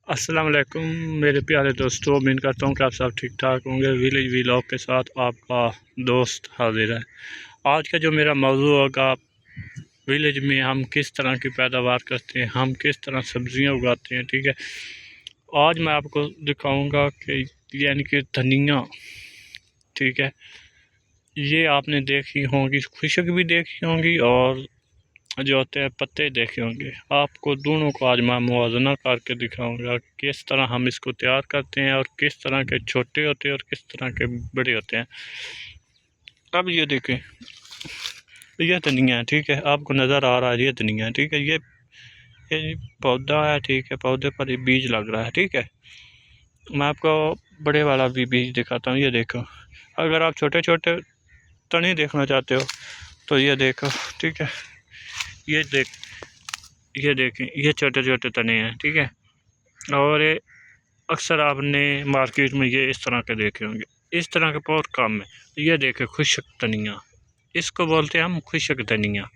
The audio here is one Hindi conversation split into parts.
अस्सलाम वालेकुम मेरे प्यारे दोस्तों। उम्मीद करता हूँ कि आप सब ठीक ठाक होंगे। विलेज व्लॉग के साथ आपका दोस्त हाजिर है। आज का जो मेरा मौजू होगा, विलेज में हम किस तरह की पैदावार करते हैं, हम किस तरह सब्जियां उगाते हैं। ठीक है, आज मैं आपको दिखाऊंगा कि यानी कि धनिया, ठीक है, ये आपने देखी होंगी, खुशक भी देखी होंगी और जो होते हैं पत्ते देखे होंगे। आपको दोनों को आज मैं मुवाजना करके दिखाऊंगा किस तरह हम इसको तैयार करते हैं और किस तरह के छोटे होते हैं और किस तरह के बड़े होते हैं। अब ये देखें, ये धनिया है, ठीक है, आपको नज़र आ रहा है, ये धनिया है, ठीक है, ये पौधा है, ठीक है, पौधे पर ये बीज लग रहा है, ठीक है। मैं आपको बड़े वाला भी बीज दिखाता हूँ। ये देखो, अगर आप छोटे छोटे तने देखना चाहते हो तो ये देखो, ठीक है, ये देखें, ये छोटे छोटे तने हैं, ठीक है। और ये अक्सर आपने मार्केट में ये इस तरह के देखे होंगे। इस तरह के बहुत कम है। ये देखें, खुशक धनिया, इसको बोलते हैं हम खुशक धनिया।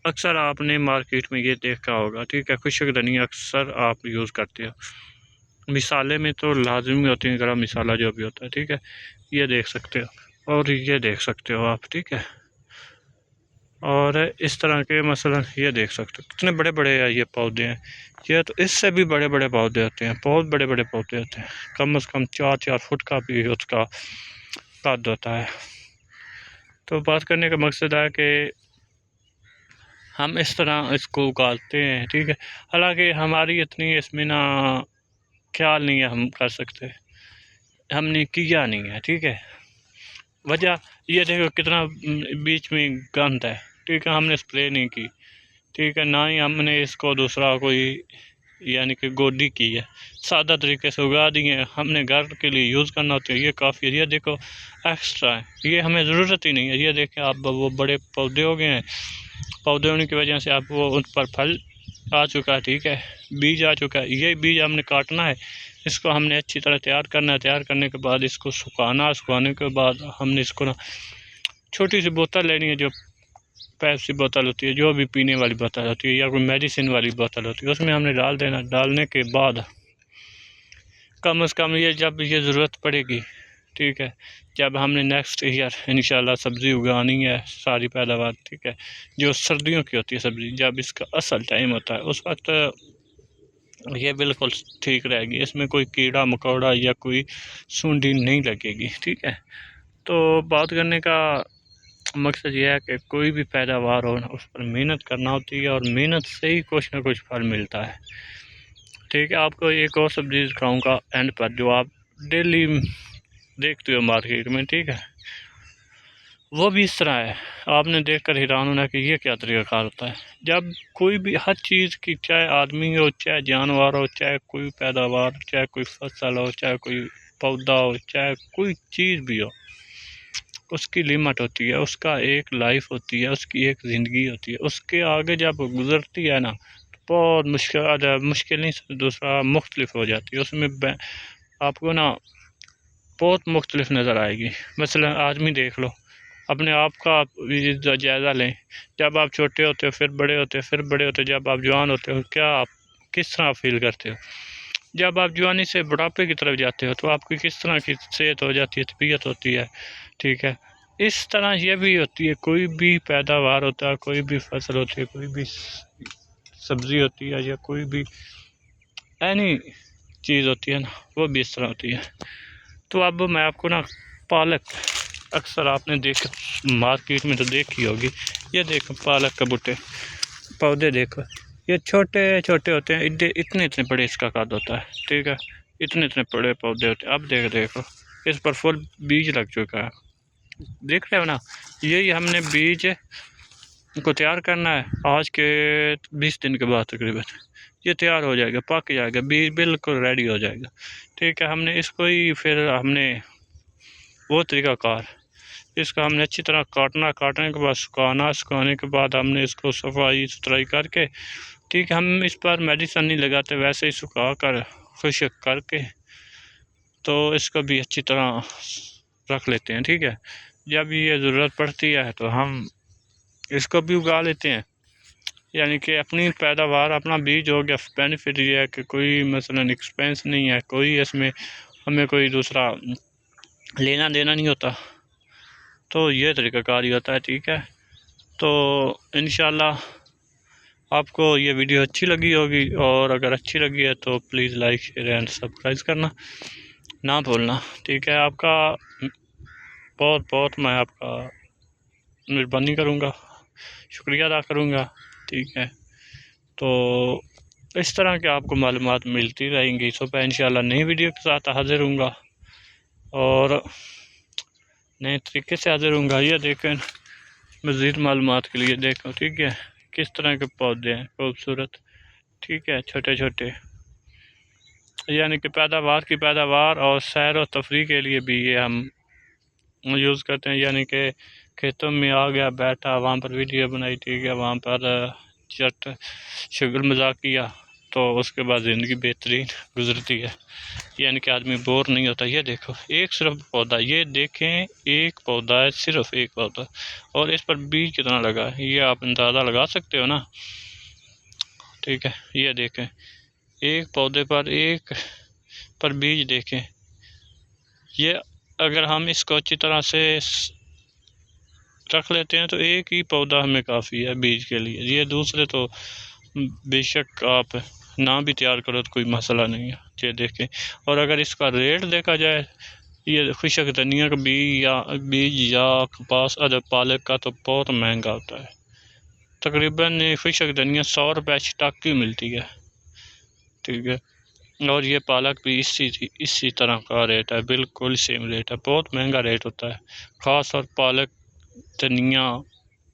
अक्सर आपने मार्केट में ये देखा होगा, ठीक है, खुशक धनिया अक्सर आप यूज़ करते हो। मिसाले में तो लाजमी होती है, गरम मसाला जो भी होता है, ठीक है। ये देख सकते हो और ये देख सकते हो आप, ठीक है। और इस तरह के मसलन ये देख सकते हो कितने बड़े बड़े ये पौधे हैं। ये तो इससे भी बड़े बड़े पौधे होते हैं, बहुत बड़े बड़े पौधे होते हैं, कम से कम 4-4 फुट का भी उसका कद होता है। तो बात करने का मकसद है कि हम इस तरह इसको उगाते हैं, ठीक है। हालांकि हमारी इतनी इसमें ना ख्याल नहीं है, हम कर सकते, हमने किया नहीं है, ठीक है। वजह ये देखो कितना बीच में गंद है, ठीक है, हमने स्प्रे नहीं की, ठीक है, ना ही हमने इसको दूसरा कोई यानी कि गोडी की है। सादा तरीके से उगा दिए हैं, हमने घर के लिए यूज़ करना होता है, ये काफ़ी है। ये देखो एक्स्ट्रा है, ये हमें ज़रूरत ही नहीं है। ये देखें आप, वो बड़े पौधे हो गए हैं, पौधे होने की वजह से आप वो उन पर फल आ चुका है, ठीक है, बीज आ चुका है। ये बीज हमने काटना है, इसको हमने अच्छी तरह तैयार करना है। तैयार करने के बाद इसको सुखाना, सुखाने के बाद हमने इसको ना छोटी सी बोतल लेनी है, जो पैप्सी बोतल होती है, जो भी पीने वाली बोतल होती है, या कोई मेडिसिन वाली बोतल होती है, उसमें हमने डाल देना। डालने के बाद कम से कम ये जब ये ज़रूरत पड़ेगी, ठीक है, जब हमने नेक्स्ट ईयर इंशाल्लाह सब्ज़ी उगानी है, सारी पैदावार, ठीक है, जो सर्दियों की होती है सब्ज़ी, जब इसका असल टाइम होता है उस वक्त ये बिल्कुल ठीक रहेगी, इसमें कोई कीड़ा मकोड़ा या कोई सूंडी नहीं लगेगी, ठीक है। तो बात करने का मकसद ये है कि कोई भी पैदावार हो ना, उस पर मेहनत करना होती है और मेहनत से ही कुछ ना कुछ फल मिलता है, ठीक है। आपको एक और सब्ज़ी दिखाऊंगा एंड पर, जो आप डेली देखते हो मार्केट में, ठीक है, वो भी इस तरह है। आपने देखकर हैरान होना कि ये क्या तरीक़ाकार होता है। जब कोई भी हर चीज़ की, चाहे आदमी हो, चाहे जानवर हो, चाहे कोई पैदावार, चाहे कोई फसल हो, चाहे कोई पौधा हो, चाहे कोई चीज़ भी हो, उसकी लिमिट होती है, उसका एक लाइफ होती है, उसकी एक ज़िंदगी होती है। उसके आगे जब गुज़रती है ना, तो बहुत मुश्किल नहीं, दूसरा मुख्तलिफ हो जाती है। उसमें आपको ना बहुत मुख्तलिफ नज़र आएगी। मसलन आदमी देख लो, अपने आप का आप जायज़ा लें। जब आप छोटे होते हो, फिर बड़े होते हो, फिर बड़े होते हो, जब आप जवान होते हो, क्या आप किस तरह फील करते हो। जब आप जवानी से बुढ़ापे की तरफ जाते हो तो आपकी किस तरह की सेहत हो जाती है, तबीयत होती है, ठीक है। इस तरह ये भी होती है, कोई भी पैदावार होता है, कोई भी फसल होती है, कोई भी सब्ज़ी होती है, या कोई भी एनी चीज़ होती है ना, वो भी इस तरह होती है। तो अब मैं आपको ना पालक, अक्सर आपने मार्केट में तो देखी होगी। ये देखो पालक का बूटे, पौधे देखो, ये छोटे छोटे होते हैं, इतने इतने बड़े इसका कद होता है, ठीक है, इतने इतने बड़े पौधे होते हैं। अब देखो इस पर फुल बीज लग चुका है, देख रहे हो ना। यही हमने बीज को तैयार करना है, आज के 20 दिन के बाद तकरीबन ये तैयार हो जाएगा, पक जाएगा, बीज बिल्कुल रेडी हो जाएगा, ठीक है। हमने इसको ही फिर हमने वो तरीक़ाकार, इसका हमने अच्छी तरह काटना, काटने के बाद सुखाना, सुखाने के बाद हमने इसको सफाई सुथराई करके, ठीक है, हम इस पर मेडिसिन नहीं लगाते, वैसे ही सुखा कर खुश्क करके तो इसको भी अच्छी तरह रख लेते हैं, ठीक है। जब ये ज़रूरत पड़ती है तो हम इसको भी उगा लेते हैं। यानी कि अपनी पैदावार अपना बीज हो गया। बेनिफिट ये है कि कोई मसलन एक्सपेंस नहीं है, कोई इसमें हमें कोई दूसरा लेना देना नहीं होता। तो ये तरीक़ाकार ही होता है, ठीक है। तो इंशाल्लाह आपको ये वीडियो अच्छी लगी होगी, और अगर अच्छी लगी है तो please like share and subscribe करना ना भूलना, ठीक है। आपका बहुत बहुत मैं आपका मेहरबानी करूँगा, शुक्रिया अदा करूँगा, ठीक है। तो इस तरह के आपको मालूमात मिलती रहेंगी। सुबह इंशाल्लाह नई वीडियो के साथ हाज़िर हूँगा और नए तरीके से हाज़िर हूँगा। ये देखें, मज़ीद मालूमात के लिए देखो, ठीक है, किस तरह के पौधे हैं खूबसूरत, ठीक है, छोटे छोटे। यानी कि पैदावार और सैर और तफरी के लिए भी ये हम यूज़ करते हैं। यानी कि खेतों में आ गया, बैठा, वहाँ पर वीडियो बनाई, ठीक है, वहाँ पर चट शुगल मजाक किया, तो उसके बाद ज़िंदगी बेहतरीन गुजरती है। यानी कि आदमी बोर नहीं होता। ये देखो, एक सिर्फ पौधा, ये देखें, एक पौधा है, सिर्फ एक पौधा, और इस पर बीज कितना लगा है ये आप अंदाज़ा लगा सकते हो ना, ठीक है। ये देखें, एक पौधे पर एक पर बीज देखें। ये अगर हम इसको अच्छी तरह से रख लेते हैं तो एक ही पौधा हमें काफ़ी है बीज के लिए। ये दूसरे तो बेशक आप ना भी तैयार करो तो कोई मसला नहीं है। ये देखें, और अगर इसका रेट देखा जाए, ये खुशक धनिया का बीज या कपास पालक का तो बहुत महंगा होता है। तकरीबन खुशक धनिया 100 रुपये स्टॉक की मिलती है, ठीक है। और ये पालक भी इसी तरह का रेट है, बिल्कुल सेम रेट है, बहुत महंगा रेट होता है। ख़ास और पालक, धनिया,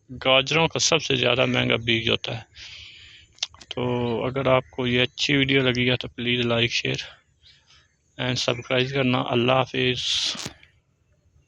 गाजरों का सबसे ज़्यादा महंगा बीज होता है। तो अगर आपको ये अच्छी वीडियो लगी है तो please like share and subscribe करना। अल्लाह हाफिज़।